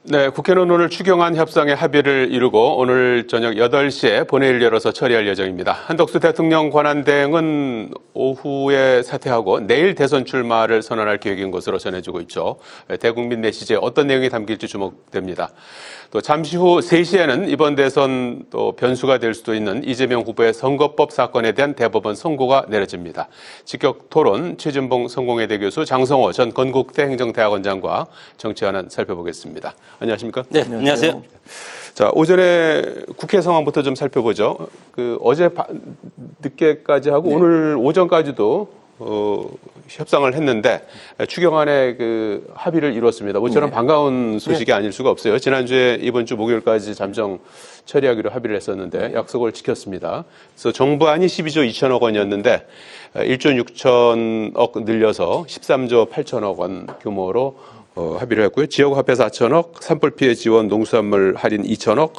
네, 국회는 오늘 추경안 협상의 합의를 이루고 오늘 저녁 8시에 본회의를 열어서 처리할 예정입니다. 한덕수 대통령 권한대행은 오후에 사퇴하고 내일 대선 출마를 선언할 계획인 것으로 전해지고 있죠. 대국민 메시지에 어떤 내용이 담길지 주목됩니다. 또 잠시 후 3시에는 이번 대선 또 변수가 될 수도 있는 이재명 후보의 선거법 사건에 대한 대법원 선고가 내려집니다. 직격 토론 최진봉 성공회대 교수, 장성호 전 건국대 행정대학원장과 정치현안 살펴보겠습니다. 안녕하십니까? 네, 안녕하세요. 자, 오전에 국회 상황부터 좀 살펴보죠. 어제 늦게까지 하고 오늘 오전까지도 협상을 했는데 추경안에 합의를 이뤘습니다. 모처럼 반가운 소식이 아닐 수가 없어요. 지난주에 이번 주 목요일까지 잠정 처리하기로 합의를 했었는데 약속을 지켰습니다. 그래서 정부안이 12조 2천억 원이었는데 1조 6천억 늘려서 13조 8천억 원 규모로 합의를 했고요. 지역화폐 4천억, 산불 피해 지원, 농수산물 할인 2천억,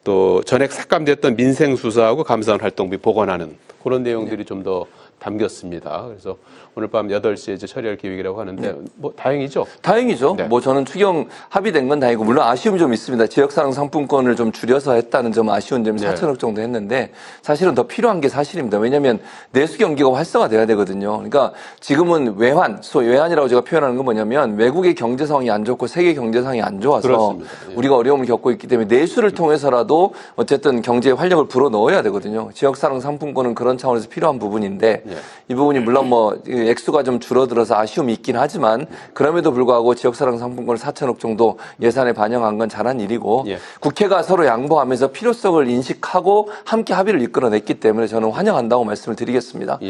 또 전액 삭감됐던 민생 수사하고 감사원 활동비 복원하는 그런 내용들이 좀 더 담겼습니다. 그래서 오늘 밤 8시에 이제 처리할 계획이라고 하는데 뭐 다행이죠? 다행이죠. 네. 뭐 저는 추경 합의된 건 다행이고 물론 아쉬움이 좀 있습니다. 지역사랑 상품권을 좀 줄여서 했다는 점 아쉬운 점이 4천억 정도 했는데 사실은 더 필요한 게 사실입니다. 왜냐하면 내수 경기가 활성화돼야 되거든요. 그러니까 지금은 소위 외환이라고 제가 표현하는 건 뭐냐면 외국의 경제 상황이 안 좋고 세계 경제 상황이 안 좋아서 그렇습니다. 예. 우리가 어려움을 겪고 있기 때문에 내수를 통해서라도 어쨌든 경제에 활력을 불어 넣어야 되거든요. 지역사랑 상품권은 그런 차원에서 필요한 부분인데 이 부분이 물론 뭐 액수가 좀 줄어들어서 아쉬움이 있긴 하지만 그럼에도 불구하고 지역사랑 상품권을 4천억 정도 예산에 반영한 건 잘한 일이고 국회가 서로 양보하면서 필요성을 인식하고 함께 합의를 이끌어냈기 때문에 저는 환영한다고 말씀을 드리겠습니다.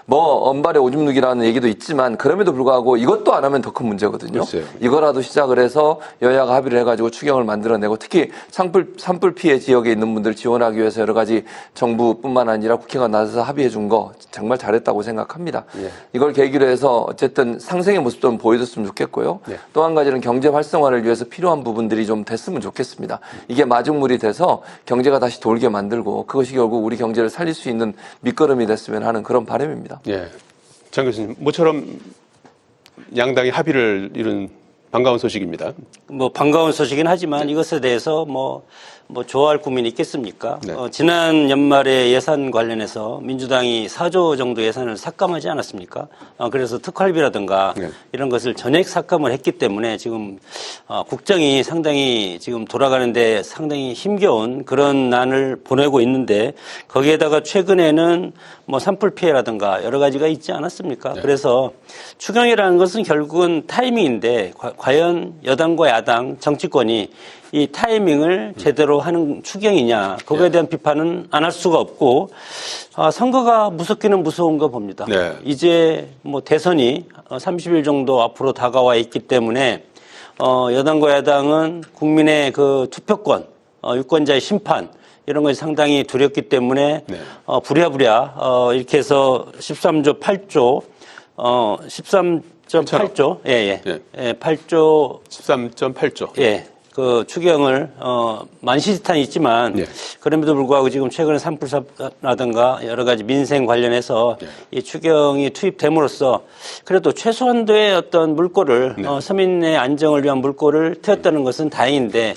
뭐 언발의 오줌 누기라는 얘기도 있지만 그럼에도 불구하고 이것도 안 하면 더 큰 문제거든요. 글쎄요. 이거라도 시작을 해서 여야가 합의를 해가지고 추경을 만들어내고 특히 산불 피해 지역에 있는 분들 지원하기 위해서 여러 가지 정부뿐만 아니라 국회가 나서서 합의해 준 거 정말 잘했다고 생각합니다. 이걸 계기로 해서 어쨌든 상생의 모습 좀 보여줬으면 좋겠고요. 또 한 가지는 경제 활성화를 위해서 필요한 부분들이 좀 됐으면 좋겠습니다. 이게 마중물이 돼서 경제가 다시 돌게 만들고 그것이 결국 우리 경제를 살릴 수 있는 밑거름이 됐으면 하는 그런 바람입니다. 장 교수님, 모처럼 양당이 합의를 이룬 반가운 소식입니다. 뭐 반가운 소식이긴 하지만 이것에 대해서 뭐 좋아할 국민이 있겠습니까? 지난 연말에 예산 관련해서 민주당이 4조 정도 예산을 삭감하지 않았습니까? 그래서 특활비라든가 이런 것을 전액 삭감을 했기 때문에 지금 국정이 상당히 지금 돌아가는데 상당히 힘겨운 그런 난을 보내고 있는데 거기에다가 최근에는 뭐 산불 피해라든가 여러 가지가 있지 않았습니까? 그래서 추경이라는 것은 결국은 타이밍인데 과연 여당과 야당 정치권이 이 타이밍을 제대로 하는 추경이냐 거기에 대한 비판은 안 할 수가 없고 선거가 무섭기는 무서운 거 봅니다. 이제 뭐 대선이 30일 정도 앞으로 다가와 있기 때문에 여당과 야당은 국민의 그 투표권, 유권자의 심판 이런 것이 상당히 두렵기 때문에 부랴부랴 이렇게 해서 13조 8조 13.8조 8조 13.8조 그 추경을 만시지탄이 있지만 그럼에도 불구하고 지금 최근에 산불사라든가 여러 가지 민생 관련해서 이 추경이 투입됨으로써 그래도 최소한도의 어떤 물꼬를 서민의 안정을 위한 물꼬를 트였다는 것은 다행인데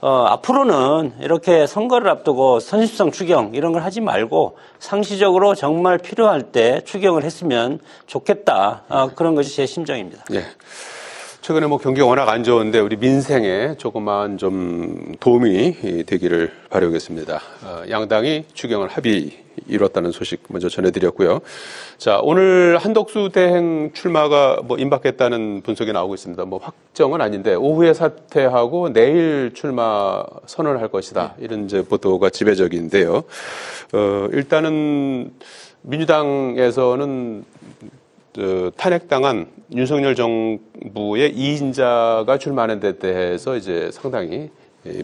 앞으로는 이렇게 선거를 앞두고 선심성 추경 이런 걸 하지 말고 상시적으로 정말 필요할 때 추경을 했으면 좋겠다. 그런 것이 제 심정입니다. 최근에 뭐 경기가 워낙 안 좋은데 우리 민생에 조금만 좀 도움이 되기를 바라겠습니다. 양당이 추경을 이뤘다는 소식 먼저 전해드렸고요. 자, 오늘 한덕수 대행 출마가 뭐 임박했다는 분석이 나오고 있습니다. 뭐 확정은 아닌데 오후에 사퇴하고 내일 출마 선언을 할 것이다. 이런 이제 보도가 지배적인데요. 일단은 민주당에서는 탄핵당한 윤석열 정부의 2인자가 출마하는 데 대해서 이제 상당히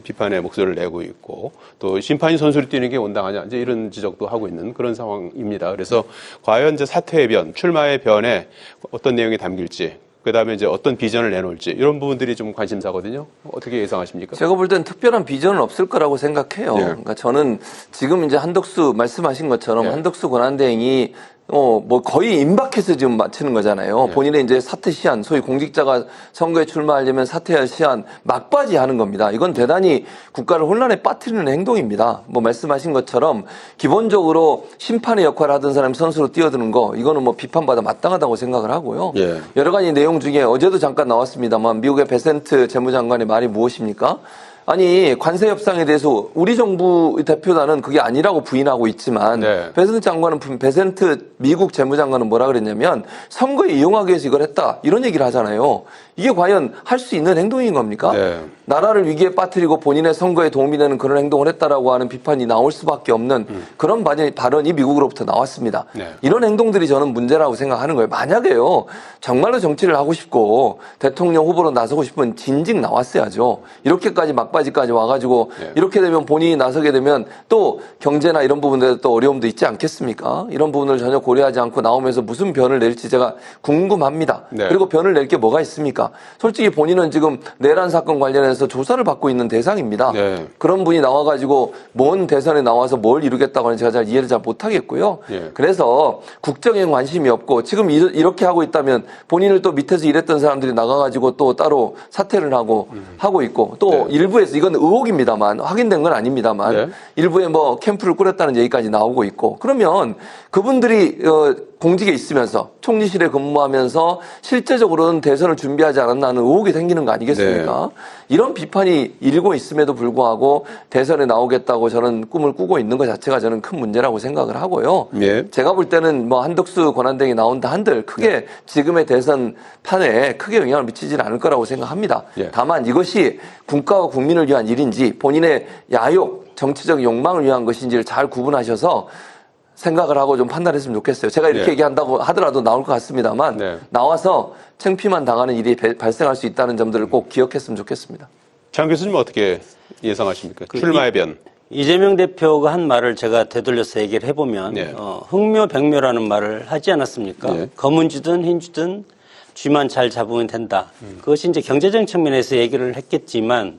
비판의 목소리를 내고 있고 또 심판이 선수를 뛰는 게 온당하냐 이제 이런 지적도 하고 있는 그런 상황입니다. 그래서 과연 이제 사퇴의 변, 출마의 변에 어떤 내용이 담길지 그다음에 이제 어떤 비전을 내놓을지 이런 부분들이 좀 관심사거든요. 어떻게 예상하십니까? 제가 볼 땐 특별한 비전은 없을 거라고 생각해요. 그러니까 저는 지금 이제 한덕수 말씀하신 것처럼 한덕수 권한대행이 뭐 거의 임박해서 지금 마치는 거잖아요. 본인의 이제 사퇴 시한, 소위 공직자가 선거에 출마하려면 사퇴할 시한 막바지 하는 겁니다. 이건 대단히 국가를 혼란에 빠뜨리는 행동입니다. 뭐 말씀하신 것처럼 기본적으로 심판의 역할을 하던 사람이 선수로 뛰어드는 거, 이거는 뭐 비판받아 마땅하다고 생각을 하고요. 예. 여러 가지 내용 중에 어제도 잠깐 나왔습니다만 미국의 베센트 재무장관의 말이 무엇입니까? 아니, 관세 협상에 대해서 우리 정부 대표단은 그게 아니라고 부인하고 있지만 네. 베센트 미국 재무장관은 뭐라 그랬냐면 선거에 이용하기 위해서 이걸 했다. 이런 얘기를 하잖아요. 이게 과연 할 수 있는 행동인 겁니까? 네. 나라를 위기에 빠뜨리고 본인의 선거에 도움이 되는 그런 행동을 했다라고 하는 비판이 나올 수밖에 없는 그런 발언이 미국으로부터 나왔습니다. 네. 이런 행동들이 저는 문제라고 생각하는 거예요. 만약에요, 정말로 정치를 하고 싶고 대통령 후보로 나서고 싶으면 진즉 나왔어야죠. 이렇게까지 막바지까지 와가지고 네. 이렇게 되면 본인이 나서게 되면 또 경제나 이런 부분들에 또 어려움도 있지 않겠습니까? 이런 부분을 전혀 고려하지 않고 나오면서 무슨 변을 낼지 제가 궁금합니다. 네. 그리고 변을 낼 게 뭐가 있습니까? 솔직히 본인은 지금 내란 사건 관련해서 조사를 받고 있는 대상입니다. 네. 그런 분이 나와가지고 뭔 대선에 나와서 뭘 이루겠다고 하는지 제가 잘 이해를 잘 못하겠고요. 예. 그래서 국정에 관심이 없고 지금 이렇게 하고 있다면 본인을 또 밑에서 일했던 사람들이 나가가지고 또 따로 사퇴를 하고 있고 또 네. 일부에서 이건 의혹입니다만 확인된 건 아닙니다만 네. 일부에 뭐 캠프를 꾸렸다는 얘기까지 나오고 있고 그러면 그분들이 공직에 있으면서 총리실에 근무하면서 실제적으로는 대선을 준비하지 않았나 하는 의혹이 생기는 거 아니겠습니까? 네. 이런 비판이 일고 있음에도 불구하고 대선에 나오겠다고 저는 꿈을 꾸고 있는 것 자체가 저는 큰 문제라고 생각을 하고요. 예. 제가 볼 때는 뭐 한덕수 권한대행이 나온다 한들 크게 지금의 대선 판에 크게 영향을 미치지는 않을 거라고 생각합니다. 예. 다만 이것이 국가와 국민을 위한 일인지 본인의 야욕, 정치적 욕망을 위한 것인지를 잘 구분하셔서 생각을 하고 좀 판단했으면 좋겠어요. 제가 이렇게 네. 얘기한다고 하더라도 나올 것 같습니다만 네. 나와서 창피만 당하는 일이 발생할 수 있다는 점들을 꼭 기억했으면 좋겠습니다. 장 교수님 어떻게 예상하십니까? 출마의 변. 이재명 대표가 한 말을 제가 되돌려서 얘기를 해보면 네. 흥묘백묘라는 말을 하지 않았습니까? 네. 검은 주든 흰 주든 쥐만 잘 잡으면 된다. 그것이 이제 경제적 측면에서 얘기를 했겠지만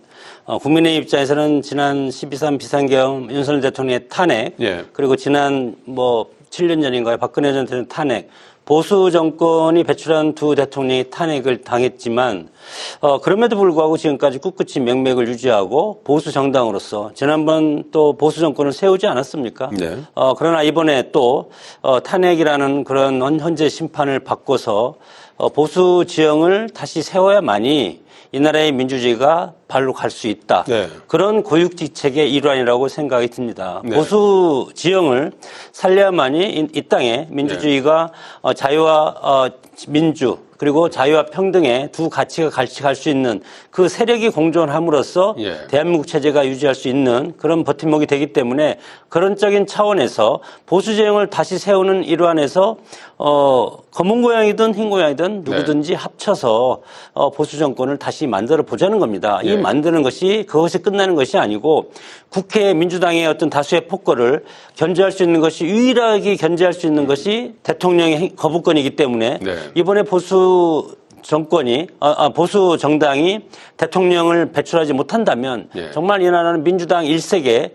국민의 입장에서는 지난 12.3 비상계엄 윤석열 대통령의 탄핵 예. 그리고 지난 7년 전인가요? 박근혜 전 대통령 탄핵 보수 정권이 배출한 두 대통령이 탄핵을 당했지만 그럼에도 불구하고 지금까지 꿋꿋이 명맥을 유지하고 보수 정당으로서 지난번 또 보수 정권을 세우지 않았습니까? 네. 그러나 이번에 또 탄핵이라는 그런 헌재 심판을 바꿔서 보수 지형을 다시 세워야만이 이 나라의 민주주의가 발로 갈 수 있다. 네. 그런 고육지책의 일환이라고 생각이 듭니다. 네. 보수 지형을 살려야만이 이 땅에 민주주의가 자유와 민주 그리고 자유와 평등의 두 가치가 같이 갈 수 있는 그 세력이 공존함으로써 예. 대한민국 체제가 유지할 수 있는 그런 버팀목이 되기 때문에 그런적인 차원에서 보수 지형을 다시 세우는 일환에서 검은 고양이든 흰 고양이든 누구든지 합쳐서 보수 정권을 다시 만들어 보자는 겁니다. 예. 이 만드는 것이 그것이 끝나는 것이 아니고 국회 민주당의 어떤 다수의 폭거를 견제할 수 있는 것이 유일하게 견제할 수 있는 것이 대통령의 거부권이기 때문에 네. 이번에 보수 정권이 보수 정당이 대통령을 배출하지 못한다면 예. 정말 이 나라는 민주당 일색에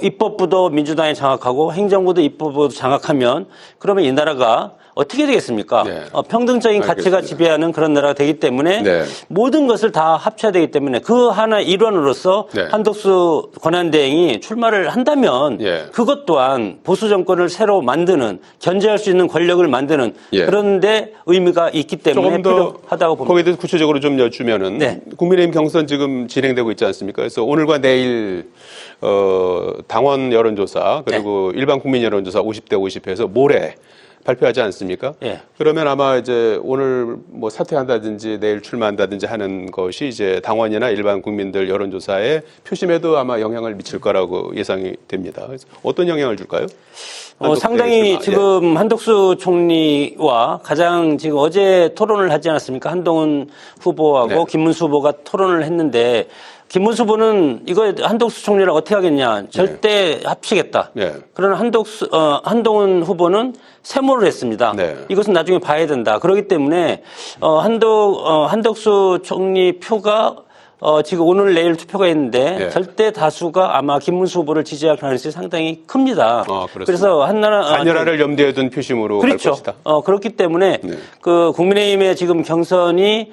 입법부도 민주당이 장악하고 행정부도 입법부도 장악하면 그러면 이 나라가 어떻게 되겠습니까? 네. 평등적인 가치가 알겠습니다. 지배하는 그런 나라가 되기 때문에 네. 모든 것을 다 합쳐야 되기 때문에 그 하나 일원으로서 네. 한덕수 권한대행이 출마를 한다면 예. 그것 또한 보수 정권을 새로 만드는 견제할 수 있는 권력을 만드는 예. 그런데 의미가 있기 때문에 조금 더 필요하다고 봅니다. 거기에 대해서 구체적으로 좀 여쭈면은 네. 국민의힘 경선 지금 진행되고 있지 않습니까? 그래서 오늘과 내일 당원 여론조사 그리고 일반 국민 여론조사 50대 50해서 모레 발표하지 않습니까? 예. 그러면 아마 이제 오늘 뭐 사퇴한다든지 내일 출마한다든지 하는 것이 이제 당원이나 일반 국민들 여론조사의 표심에도 아마 영향을 미칠 거라고 예상이 됩니다. 그래서 어떤 영향을 줄까요? 상당히 출마. 지금 한덕수 총리와 가장 지금 어제 토론을 하지 않았습니까? 한동훈 후보하고 네. 김문수 후보가 토론을 했는데 김문수 후보는 이거 한덕수 총리랑 어떻게 하겠냐. 절대 합치겠다. 네. 그러나 한동훈 후보는 세모를 했습니다. 네. 이것은 나중에 봐야 된다. 그렇기 때문에 한덕수 총리 표가 지금 오늘 내일 투표가 있는데 예. 절대 다수가 아마 김문수 후보를 지지할 가능성이 상당히 큽니다. 그렇습니다. 그래서 단일화를 염두에 둔 표심으로 그렇죠. 갈 것이다. 그렇기 때문에 네. 그 국민의힘의 지금 경선이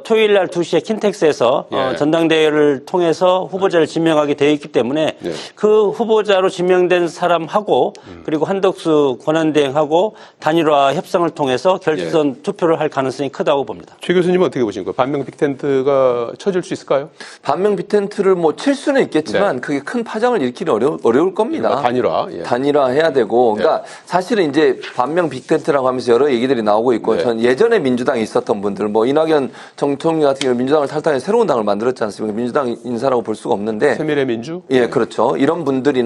토요일 날 2시에 킨텍스에서 예. 전당대회를 통해서 후보자를 지명하게 되어 있기 때문에 네. 그 후보자로 지명된 사람하고 그리고 한덕수 권한대행하고 단일화 협상을 통해서 결선 투표를 할 가능성이 크다고 봅니다. 최 교수님은 어떻게 보십니까? 반명 빅텐트가 쳐질 수 있을까요? 반명 빅텐트를 뭐 칠 수는 있겠지만 그게 큰 파장을 일으키기 어려울 겁니다. 단일화. 예. 단일화해야 되고, 그러니까 사실은 이제 반명 빅텐트라고 하면서 여러 얘기들이 나오고 있고, 네. 전 예전에 민주당에 있었던 분들, 뭐 이낙연 정통령 같은 경우 민주당을 탈당해 새로운 당을 만들었지 않습니까? 민주당 인사라고 볼 수가 없는데, 새미래민주? 예, 그렇죠. 이런 분들이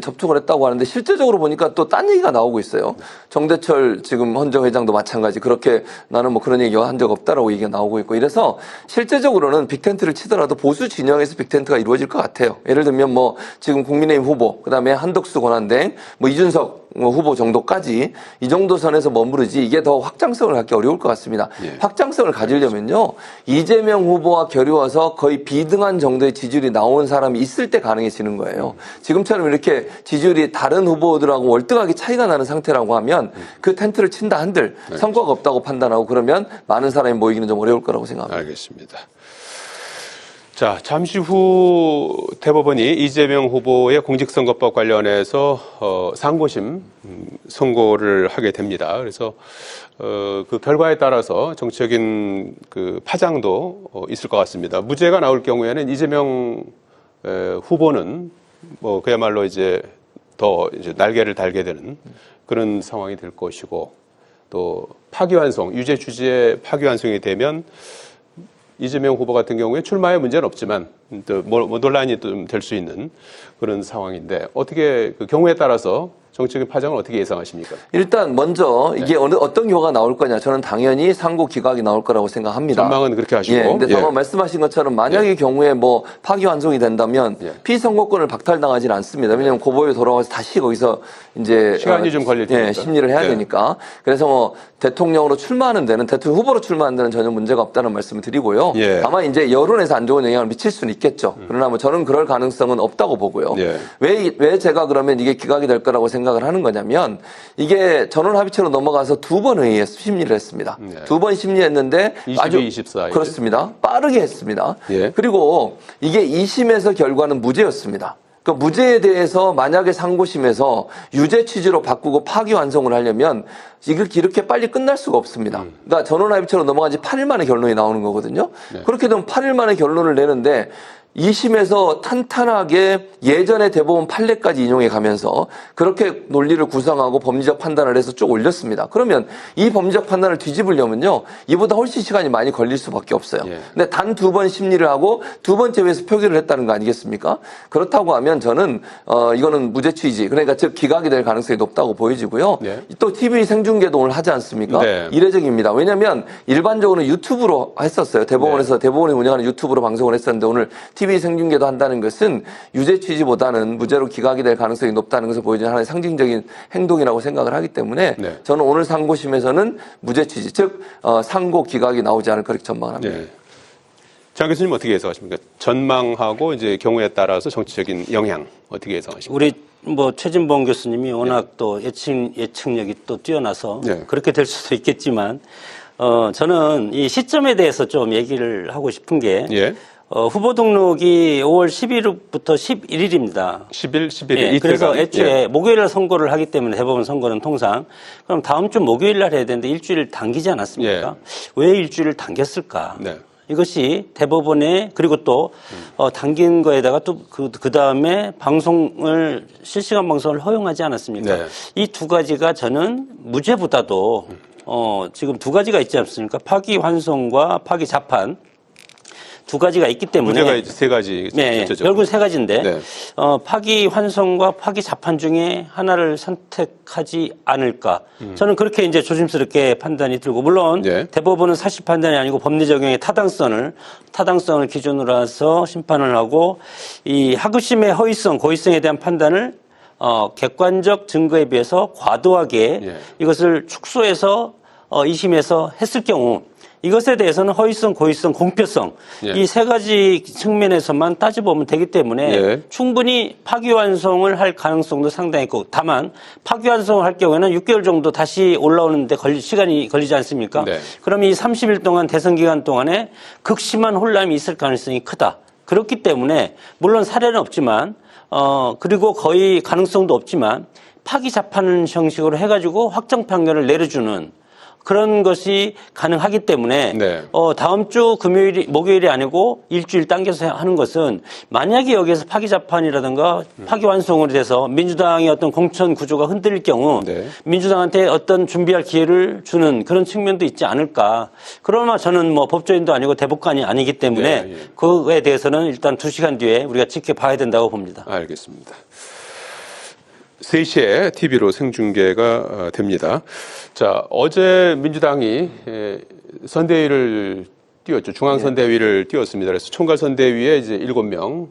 접촉을 했다고 하는데 실제적으로 보니까 또 딴 얘기가 나오고 있어요. 정대철 지금 헌정 회장도 마찬가지. 그렇게 나는 뭐 그런 얘기 한 적 없다라고 얘기가 나오고 있고, 이래서 실제적으로는 빅텐트를 치더라도 보수 진영에서 빅텐트가 이루어질 것 같아요. 예를 들면 뭐 지금 국민의힘 후보, 그다음에 한덕수 권한대행, 뭐 이준석 후보 정도까지 이 정도 선에서 머무르지 이게 더 확장성을 갖기 어려울 것 같습니다. 예. 확장성을 가지려면요, 이재명 후보와 겨루어서 거의 비등한 정도의 지지율이 나온 사람이 있을 때 가능해지는 거예요. 지금처럼 이렇게 지지율이 다른 후보들하고 월등하게 차이가 나는 상태라고 하면 그 텐트를 친다 한들 성과가 없다고 판단하고 그러면 많은 사람이 모이기는 좀 어려울 거라고 생각합니다. 알겠습니다. 자, 잠시 후 대법원이 이재명 후보의 공직선거법 관련해서 상고심 선고를 하게 됩니다. 그래서 그 결과에 따라서 정치적인 그 파장도 있을 것 같습니다. 무죄가 나올 경우에는 이재명 후보는 뭐 그야말로 이제 더 이제 날개를 달게 되는 그런 상황이 될 것이고, 또 파기환송, 유죄 취지의 파기환송이 되면 이재명 후보 같은 경우에 출마에 문제는 없지만 또 뭐 논란이 좀 될 수 있는 그런 상황인데, 어떻게 그 경우에 따라서 정치적인 파장을 어떻게 예상하십니까? 일단 먼저 이게 어떤 결과가 나올 거냐, 저는 당연히 상고 기각이 나올 거라고 생각합니다. 전망은 그렇게 하시고. 예, 근데 방금 말씀하신 것처럼 만약의 경우에 뭐 파기환송이 된다면 피선거권을 박탈당하지는 않습니다. 왜냐하면 고법에 돌아와서 다시 거기서 이제 시간이 좀 걸릴 테니까. 심리를 해야 되니까. 그래서 뭐 대통령으로 출마하는 데는, 대통령 후보로 출마하는 데는 전혀 문제가 없다는 말씀을 드리고요. 예. 다만 이제 여론에서 안 좋은 영향을 미칠 수는 있겠죠. 그러나 뭐 저는 그럴 가능성은 없다고 보고요. 예. 왜 제가 그러면 이게 기각이 될 거라고 생각을 하는 거냐면, 이게 전원 합의체로 넘어가서 두 번 심리를 했습니다. 두 번 심리했는데 22, 24. 그렇습니다. 빠르게 했습니다. 예. 그리고 이게 2심에서 결과는 무죄였습니다. 그 무죄에 대해서 만약에 상고심에서 유죄 취지로 바꾸고 파기환송을 하려면 이렇게 빨리 끝날 수가 없습니다. 그러니까 전원합의체로 넘어간 지 8일 만에 결론이 나오는 거거든요. 그렇게 되면 8일 만에 결론을 내는데 2심에서 탄탄하게 예전의 대법원 판례까지 인용해 가면서 그렇게 논리를 구성하고 법리적 판단을 해서 쭉 올렸습니다. 그러면 이 법리적 판단을 뒤집으려면요, 이보다 훨씬 시간이 많이 걸릴 수밖에 없어요. 예. 근데 단 두 번 심리를 하고 두 번째 회에서 표기를 했다는 거 아니겠습니까? 그렇다고 하면 저는 이거는 무죄 취지, 그러니까 즉 기각이 될 가능성이 높다고 보여지고요. 네. 또 TV 생중계도 오늘 하지 않습니까? 네. 이례적입니다. 왜냐하면 일반적으로 유튜브로 했었어요. 대법원에서 대법원이 운영하는 유튜브로 방송을 했었는데, 오늘 TV 생중계도 한다는 것은 유죄 취지보다는 무죄로 기각이 될 가능성이 높다는 것을 보여주는 하나의 상징적인 행동이라고 생각을 하기 때문에 저는 오늘 상고심에서는 무죄 취지, 즉 상고 기각이 나오지 않을 거라고 전망합니다. 네. 장 교수님 어떻게 예상하십니까? 전망하고 이제 경우에 따라서 정치적인 영향 어떻게 예상하십니까? 우리 뭐 최진봉 교수님이 워낙 또 예측력이 또 뛰어나서 그렇게 될 수도 있겠지만, 저는 이 시점에 대해서 좀 얘기를 하고 싶은 게, 후보 등록이 5월 10일부터 11일입니다. 10일, 11일. 예, 그래서 애초에 목요일 날 선거를 하기 때문에 대법원 선거는 통상, 그럼 다음 주 목요일 날 해야 되는데 일주일 당기지 않았습니까? 왜 일주일을 당겼을까? 이것이 대법원에, 그리고 또 당긴 거에다가 또 그 다음에 방송을, 실시간 방송을 허용하지 않았습니까? 이 두 가지가 저는 무죄보다도 지금 두 가지가 있지 않습니까? 파기환송과 파기자판 두 가지가 있기 때문에. 문제가 이제 세 가지. 네, 결국은 세 가지인데, 파기환송과 파기자판 중에 하나를 선택하지 않을까. 저는 그렇게 이제 조심스럽게 판단이 들고, 물론 대법원은 사실 판단이 아니고 법리 적용의 타당성을 기준으로 해서 심판을 하고, 이 하급심의 허위성, 고의성에 대한 판단을 객관적 증거에 비해서 과도하게 이것을 축소해서 2심에서 했을 경우, 이것에 대해서는 허위성, 고의성, 공표성 예. 이 세 가지 측면에서만 따져보면 되기 때문에 예. 충분히 파기환송을 할 가능성도 상당히 있고 다만 파기환송을 할 경우에는 6개월 정도 다시 올라오는데 시간이 걸리지 않습니까? 네. 그럼 이 30일 동안 대선 기간 동안에 극심한 혼란이 있을 가능성이 크다. 그렇기 때문에 물론 사례는 없지만 그리고 거의 가능성도 없지만 파기 재판 형식으로 해가지고 확정 판결을 내려주는 그런 것이 가능하기 때문에 네. 다음 주 목요일이 아니고 일주일 당겨서 하는 것은 만약에 여기에서 파기 재판이라든가 파기 완송으로 돼서 민주당의 어떤 공천 구조가 흔들릴 경우 네. 민주당한테 어떤 준비할 기회를 주는 그런 측면도 있지 않을까. 그러나 저는 뭐 법조인도 아니고 대법관이 아니기 때문에 예, 예. 그거에 대해서는 일단 2시간 뒤에 우리가 지켜봐야 된다고 봅니다. 알겠습니다. 3시에 TV로 생중계가 됩니다. 자, 어제 민주당이 선대위를 띄웠죠. 중앙선대위를 띄웠습니다. 그래서 총괄선대위에 이제 7명,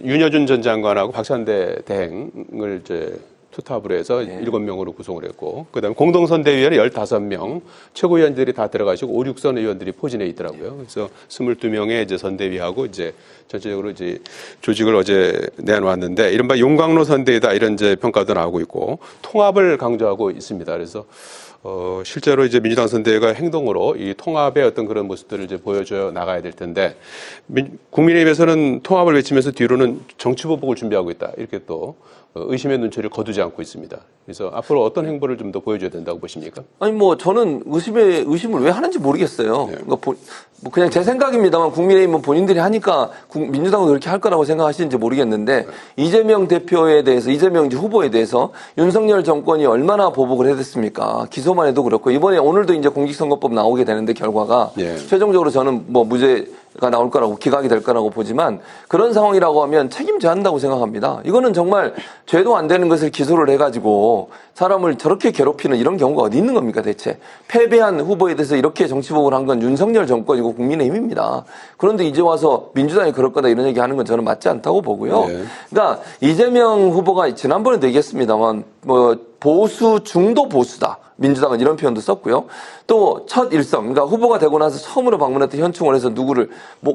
윤여준 전 장관하고 박찬대 대행을 이제 투탑으로 해서 7명으로 구성을 했고, 그 다음에 공동선대위에는 15명, 최고위원들이 다 들어가시고 5, 6선 의원들이 포진해 있더라고요. 그래서 22명의 이제 선대위하고 이제 전체적으로 이제 조직을 어제 내놓았는데, 이른바 용광로 선대위다 이런 이제 평가도 나오고 있고, 통합을 강조하고 있습니다. 그래서 실제로 이제 민주당 선대위가 행동으로 이 통합의 어떤 그런 모습들을 이제 보여줘 나가야 될 텐데, 국민의힘에서는 통합을 외치면서 뒤로는 정치보복을 준비하고 있다. 이렇게 또 의심의 눈초리를 거두지 않고 있습니다. 그래서 앞으로 어떤 행보를 좀 더 보여줘야 된다고 보십니까? 아니 뭐 저는 의심을 왜 하는지 모르겠어요. 네. 그러니까 뭐 그냥 제 생각입니다만 국민의힘은 본인들이 하니까 민주당은 그렇게 할 거라고 생각하시는지 모르겠는데 이재명 대표에 대해서 이재명 후보에 대해서 윤석열 정권이 얼마나 보복을 해댔습니까? 기소만 해도 그렇고 이번에 오늘도 이제 공직선거법 나오게 되는데 결과가 예. 최종적으로 저는 뭐 무죄가 나올 거라고 기각이 될 거라고 보지만 그런 상황이라고 하면 책임져야 한다고 생각합니다. 이거는 정말 죄도 안 되는 것을 기소를 해가지고 사람을 저렇게 괴롭히는 이런 경우가 어디 있는 겁니까 대체. 패배한 후보에 대해서 이렇게 정치복을 한 건 윤석열 정권이고 국민의힘입니다. 그런데 이제 와서 민주당이 그럴 거다 이런 얘기 하는 건 저는 맞지 않다고 보고요. 네. 그러니까 이재명 후보가 지난번에도 얘기했습니다만 뭐 보수 중도 보수다. 민주당은 이런 표현도 썼고요. 또 첫 일성, 그러니까 후보가 되고 나서 처음으로 방문했던 현충을 해서 누구를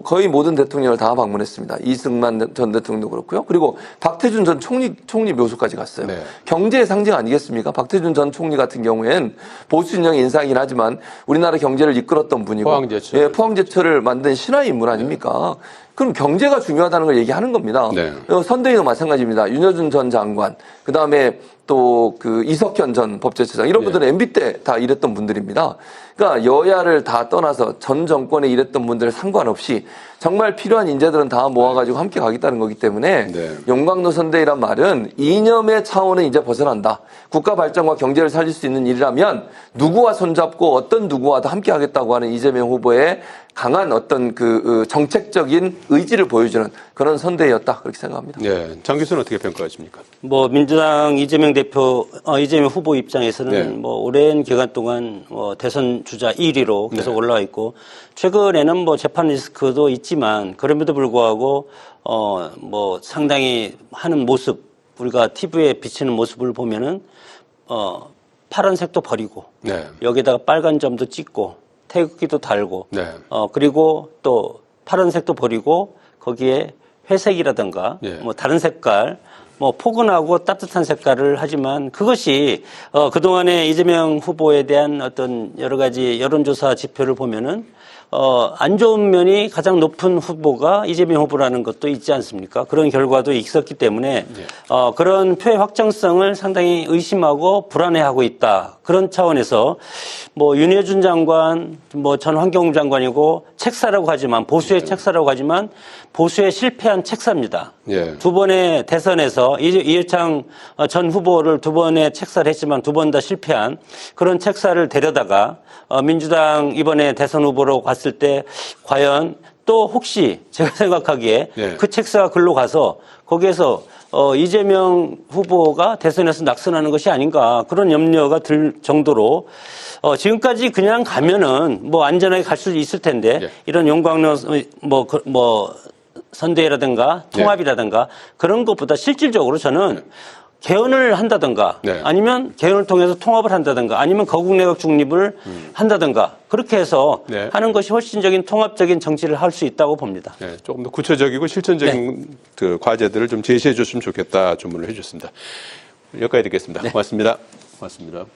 거의 모든 대통령을 다 방문했습니다. 이승만 전 대통령도 그렇고요. 그리고 박태준 전 총리 묘소까지 갔어요. 네. 경제의 상징 아니겠습니까? 박태준 전 총리 같은 경우엔 보수 진영의 인사이긴 하지만 우리나라 경제를 이끌었던 분이고, 포항제철. 예, 포항제철을 만든 신화의 인물 아닙니까? 그럼 경제가 중요하다는 걸 얘기하는 겁니다. 네. 선대위도 마찬가지입니다. 윤여준 전 장관, 그 다음에 또 그 이석현 전 법제처장 이런 분들은 MB 때 다 일했던 분들입니다. 그러니까 여야를 다 떠나서 전 정권에 일했던 분들 상관없이 정말 필요한 인재들은 다 모아가지고 함께 가겠다는 거기 때문에 네. 용광로 선대위란 말은 이념의 차원은 이제 벗어난다. 국가 발전과 경제를 살릴 수 있는 일이라면 누구와 손잡고 어떤 누구와도 함께 하겠다고 하는 이재명 후보의 강한 어떤 그 정책적인 의지를 보여주는 그런 선대위였다. 그렇게 생각합니다. 네. 장 교수는 어떻게 평가하십니까? 뭐 민주당 이재명 후보 입장에서는 네. 뭐 오랜 기간 동안 대선 주자 1위로 계속 올라와 있고 최근에는 뭐 재판 리스크도 있지만 그럼에도 불구하고 뭐 상당히 하는 모습 우리가 TV에 비치는 모습을 보면은 파란색도 버리고 네. 여기다가 빨간 점도 찍고 태극기도 달고 네. 그리고 또 파란색도 버리고 거기에 회색이라든가 예. 뭐 다른 색깔 뭐 포근하고 따뜻한 색깔을 하지만 그것이 그동안에 이재명 후보에 대한 어떤 여러 가지 여론조사 지표를 보면은 안 좋은 면이 가장 높은 후보가 이재명 후보라는 것도 있지 않습니까? 그런 결과도 있었기 때문에 그런 표의 확정성을 상당히 의심하고 불안해하고 있다. 그런 차원에서 뭐 윤여준 장관, 뭐 전 환경부 장관이고 책사라고 하지만 보수의 책사라고 하지만 보수에 실패한 책사입니다. 예. 두 번의 대선에서 이해창 전 후보를 두 번의 책사를 했지만 두 번 다 실패한 그런 책사를 데려다가 민주당 이번에 대선 후보로 갔을 때 과연 또 혹시 제가 생각하기에 예. 그 책사가 글로 가서 거기에서 이재명 후보가 대선에서 낙선하는 것이 아닌가 그런 염려가 들 정도로 지금까지 그냥 가면은 뭐 안전하게 갈 수 있을 텐데 예. 이런 용광로 선대위라든가 통합이라든가 그런 것보다 실질적으로 저는 개헌을 한다든가 네. 아니면 개헌을 통해서 통합을 한다든가 아니면 거국 내각 중립을 한다든가 그렇게 해서 네. 하는 것이 훨씬적인 통합적인 정치를 할 수 있다고 봅니다. 네, 조금 더 구체적이고 실천적인 그 과제들을 좀 제시해 줬으면 좋겠다 주문을 해 주셨습니다. 여기까지 듣겠습니다. 고맙습니다. 고맙습니다.